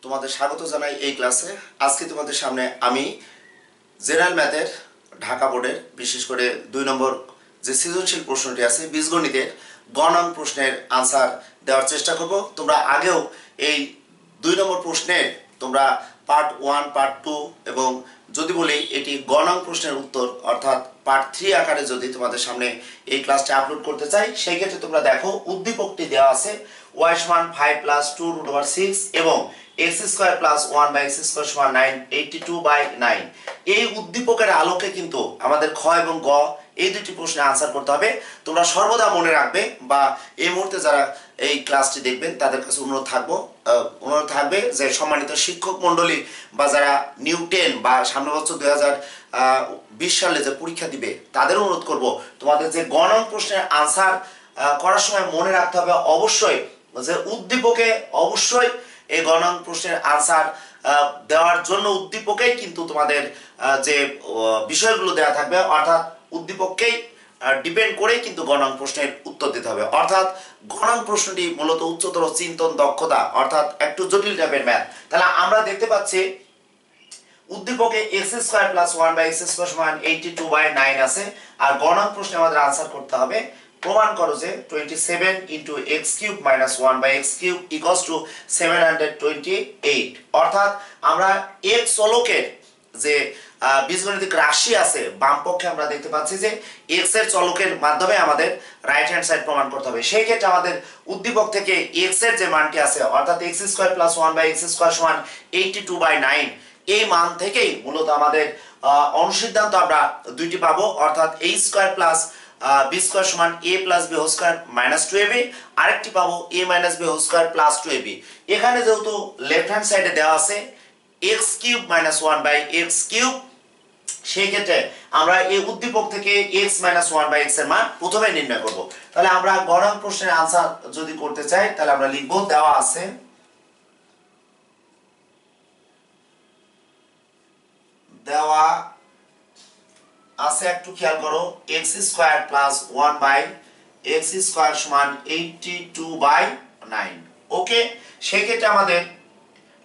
তোমাদের স্বাগত জানাই এই ক্লাসে। আজকে তোমাদের সামনে আমি জেনারেল ম্যাথের ঢাকা বোর্ডের বিশেষ করে 2 নম্বর যে সৃজনশীল প্রশ্নটি আছে বীজগণিতের গণন প্রশ্নের আনসার দেওয়ার চেষ্টা করব। তোমরা আগেও এই 2 নম্বর প্রশ্নে তোমরা পার্ট 1 পার্ট 2 এবং যদি বলি এটি গণন প্রশ্নের উত্তর অর্থাৎ পার্ট 3 আকারে যদি তোমাদের সামনে এই ক্লাসটা আপলোড করতে চাই সেই ক্ষেত্রে তোমরা দেখো উদ্দীপকটি দেওয়া আছে y সমান 5 প্লাস 2 রুট ওভার 6 এবং x square plus 1 by x square সমান 9 82 বাই 9। এই উদ্দীপকের আলোকে কিন্তু আমাদের খ এবং গ এই দুটি প্রশ্নের আনসার করতে হবে। তোমরা সর্বদা মনে রাখবে বা এই মুহূর্তে যারা এই ক্লাসটি দেখবেন তাদের কাছে অনুরোধ থাকবে যে সম্মানিত শিক্ষক মণ্ডলী বা যারা নিউ 10 বা সামনের বছর 2020 সালে যে পরীক্ষা দিবে তাদের অনুরোধ করব তোমাদের যে গণন প্রশ্নের আনসার করার সময় মনে রাখতে হবে অবশ্যই যে উদ্দীপকে অবশ্যই এই গণন প্রশ্নের আনসার দেওয়ার জন্য উদ্দীপকেই কিন্তু তোমাদের যে বিষয়গুলো দেওয়া থাকবে অর্থাৎ উদ্দীপককেই ডিপেন্ড করে কিন্তু গণন প্রশ্নের উত্তর দিতে হবে। অর্থাৎ গণন প্রশ্নটি মূলত উচ্চতর চিন্তন দক্ষতা অর্থাৎ একটু জটিল টাইপের ম্যাথ। তাহলে আমরা দেখতে পাচ্ছি উদ্দীপকে x square plus 1 by x square সমান 82 বাই 9 আছে আর গণন প্রশ্নে আমাদের আনসার করতে হবে প্রমাণ করো যে 27 into x cube minus 1 by x cube equals to 728। অর্থাৎ আমরা x চলকের যে বীজগণিতিক রাশি আছে বাম পক্ষে আমরা দেখতে পাচ্ছি যে x এর চলকের মাধ্যমে আমাদের রাইট হ্যান্ড সাইড প্রমাণ করতে হবে। সেই ক্ষেত্রে আমাদের উদ্দীপক থেকে x এর যে মানটি আছে অর্থাৎ x square plus 1 by x square সমান 82 বাই 9 এই মান থেকেই মূলত আমাদের অনুসিদ্ধান্ত আমরা দুইটি পাবো অর্থাৎ a square plus b square সমান a plus b whole square minus 2ab আরেকটি পাবো a minus b whole square plus 2ab। এখানে যেহেতু লেফট হ্যান্ড সাইডে দেওয়া আছে x cube minus 1 by x cube সেই ক্ষেত্রে আমরা এই উদ্দীপক থেকে x মাইনাস 1 বাই x এর মান প্রথমে নির্ণয় করব। তাহলে আমরা গণন প্রশ্নের আনসার যদি করতে চাই তাহলে আমরা লিখব দেওয়া আছে একটু খেয়াল করো x square plus 1 by x square সমান 82 বাই 9। ওকে, সেই ক্ষেত্রে আমাদের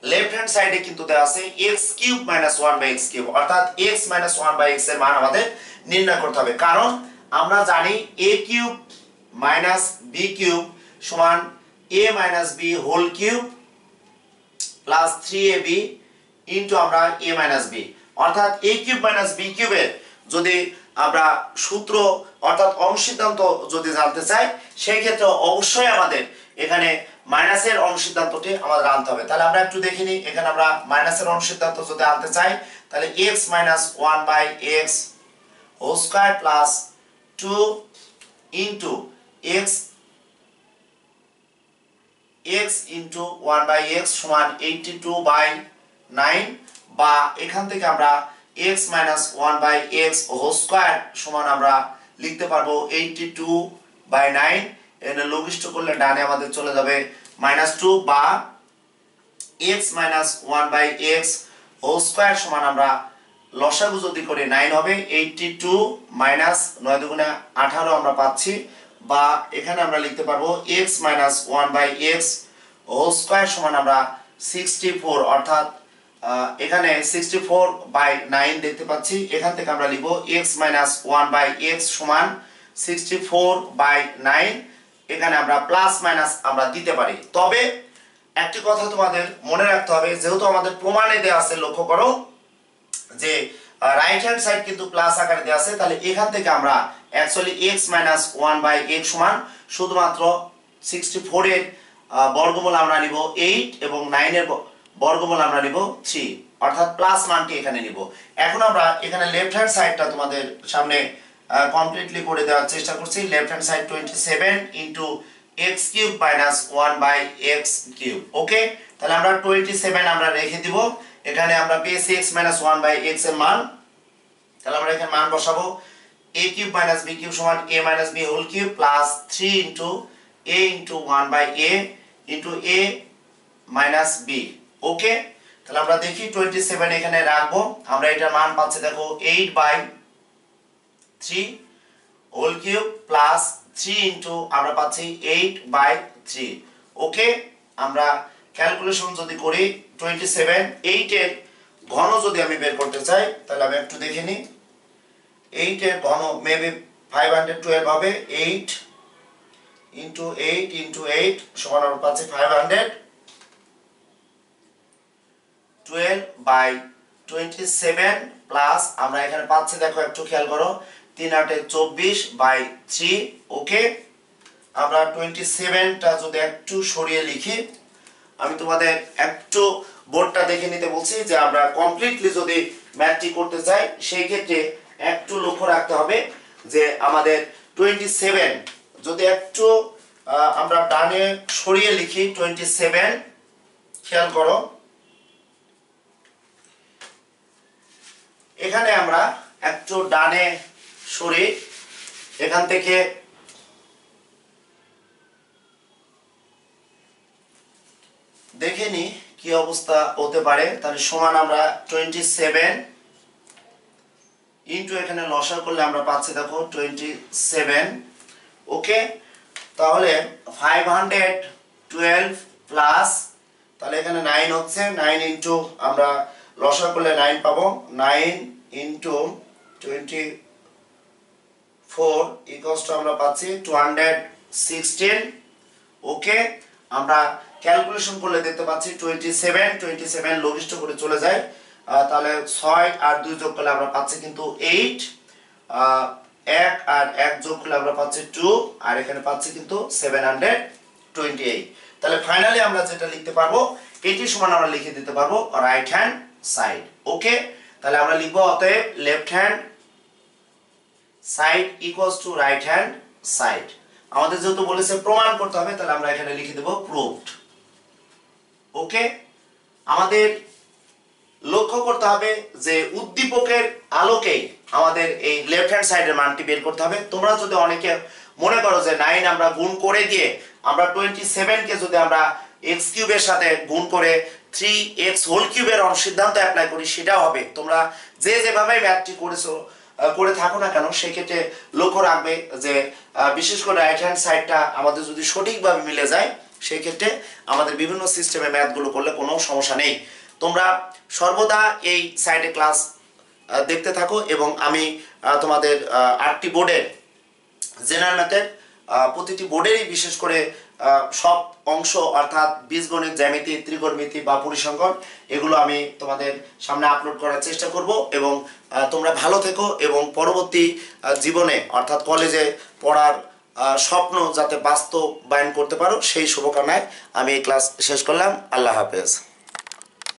লেফট হ্যান্ড সাইডে কিন্তু দেওয়া আছে x cube minus 1 by x cube অর্থাৎ x মাইনাস 1 বাই x এর মান আমাদের নির্ণয় করতে হবে কারণ আমরা জানি a cube minus b cube সমান a minus b whole cube plus 3ab into আমরা a মাইনাস b অর্থাৎ a কিউব মাইনাস b কিউবের যদি আমরা সূত্র অর্থাৎ অনুসিদ্ধান্ত যদি জানতে চাই সেই ক্ষেত্রে অবশ্যই আমাদের এখানে মাইনাসের অনুসিদ্ধান্তটি আমাদের আনতে হবে। তাহলে আমরা একটু দেখিনি এখানে আমরা মাইনাসের অনুসিদ্ধান্ত যদি আনতে চাই তাহলে x minus 1 by x whole square plus 2 into x into 1 by x সমান 82 বাই 9 বা এখান থেকে আমরা x minus 1 by x whole square সমান আমরা লিখতে পারবো 82 বাই 9 এখানে লঘিষ্ঠ করলে ডানে আমাদের চলে যাবে -2 বা x minus 1 by x whole square সমান আমরা লসাগু যদি করে 9 হবে 82 মাইনাস 9 দুগুণে 18 আমরা পাচ্ছি বা এখানে আমরা লিখতে পারবো x minus 1 by x whole square সমান আমরা 64 অর্থাৎ এখানে 64 বাই 9 দেখতে পাচ্ছি এখান থেকে আমরা লিখব x মাইনাস 1 বাই x সমান 64 বাই 9 এখানে আমরা প্লাস মাইনাস আমরা দিতে পারি। তবে একটি কথা তোমাদের মনে রাখতে হবে যেহেতু আমাদের প্রমাণে দেওয়া আছে লক্ষ্য করো যে রাইট হ্যান্ড সাইড কিন্তু প্লাস আকারে দেওয়া আছে তাহলে এখান থেকে আমরা actually x minus 1 by x সমান শুধুমাত্র 64 এর বর্গমূল আমরা নিব 8 এবং 9 এর বর্গমূল আমরা নিব 3 অর্থাৎ প্লাস মানটি এখানে নিব। এখন আমরা এখানে লেফট হ্যান্ড সাইডটা তোমাদের সামনে কমপ্লিটলি করে দেওয়ার চেষ্টা করছি। Left hand side 27 into x cube minus 1 by x cube. Okay, তাহলে আমরা 27 আমরা রেখে দিব এখানে আমরা পেয়েছি x মাইনাস 1 বাই x এর মান। তাহলে আমরা এখানে মান বসাবো a cube minus b cube সমান a minus b whole cube plus 3 into a into 1 by a into a minus b। Okay, তাহলে আমরা দেখি 27 এখানে রাখবো আমরা এটার মান পাচ্ছি দেখো 8 by 3 whole cube plus 3 into আমরা পাচ্ছি 8 বাই 3। ওকে, আমরা ক্যালকুলেশন যদি করি 27 8 এর ঘন যদি আমি বের করতে চাই তাহলে আমি একটু দেখে নিই 8 এর ঘন মেবি 512 হবে 8 into 8 into 8 সমান আমরা পাচ্ছি 512 by 27 প্লাস আমরা এখানে পাচ্ছি দেখো একটু খেয়াল করো 3 8 এ 24 by 3 ওকে আমরা 27 টা যদি একটু সরিয়ে লিখি আমি তোমাদের একটু বোর্ডটা দেখে নিতে বলছি যে আমরা কমপ্লিটলি যদি ম্যাথটি করতে চাই সেই ক্ষেত্রে একটু লক্ষ্য রাখতে হবে যে আমাদের 27 যদি একটু আমরা ডানে সরিয়ে লিখি 27 খেয়াল করো এখানে আমরা একটু ডানে সরি এখান থেকে দেখে নি কি অবস্থা হতে পারে তাহলে সমান আমরা 27 ইনটু এখানে লসাগু করলে আমরা পাচ্ছি দেখো 27 ওকে তাহলে 512 প্লাস তাহলে এখানে 9 হচ্ছে 9 ইনটু আমরা লসাগু করলে 9 পাবো 9 ইনটু 24 ইকুয়ালস টু আমরা পাচ্ছি 216 ওকে আমরা ক্যালকুলেশন করলে দেখতে পাচ্ছি 27 লঘিষ্ঠ করে চলে যায় তাহলে 6 আর 2 যোগ করলে আমরা পাচ্ছি কিন্তু 8 1 আর 1 যোগ করলে আমরা পাচ্ছি 2 আর এখানে পাচ্ছি কিন্তু 728 তাহলে ফাইনালি আমরা যেটা লিখতে পারবো এটি সমান আমরা লিখে দিতে পারবো রাইট হ্যান্ড সাইড ওকে তাহলে আমরা লিখব অতএব left hand side equals to right hand side আমাদের যেহেতু বলেছে প্রমাণ করতে হবে তাহলে আমরা এখানে লিখে দেব প্রুভড ওকে আমাদের লক্ষ্য করতে হবে যে উদ্দীপকের আলোকে আমাদের এই লেফট হ্যান্ড সাইডের মানটি বের করতে হবে তোমরা যদি অনেকে মনে করো যে 9 আমরা গুণ করে দিয়ে আমরা 27 কে যদি আমরা x কিউবের সাথে গুণ করে 3x হোল কিউবের সিদ্ধান্ত অ্যাপ্লাই করি সেটা হবে তোমরা যে যেভাবে ম্যাথটি করেছো করে থাকো না কেন সেই ক্ষেত্রে লক্ষ্য রাখবে যে বিশেষ করে রাইট হ্যান্ড সাইডটা আমাদের যদি সঠিকভাবে মিলে যায় সেই ক্ষেত্রে আমাদের বিভিন্ন সিস্টেমে ম্যাথগুলো করলে কোনো সমস্যা নেই তোমরা সর্বদা এই সাইডে ক্লাস দেখতে থাকো এবং আমি তোমাদের 8টি বোর্ডের জেনারেল ম্যাথের প্রতিটি বোর্ডেরই বিশেষ করে সব অংশ অর্থাৎ বীজগণিত জ্যামিতি ত্রিকোণমিতি বা পরিসংখ্যান এগুলো আমি তোমাদের সামনে আপলোড করার চেষ্টা করব এবং তোমরা ভালো থেকো এবং পরবর্তী জীবনে অর্থাৎ কলেজে পড়ার স্বপ্ন যাতে বাস্তবায়ন করতে পারো সেই শুভকামনায় আমি এই ক্লাস শেষ করলাম আল্লাহ হাফেজ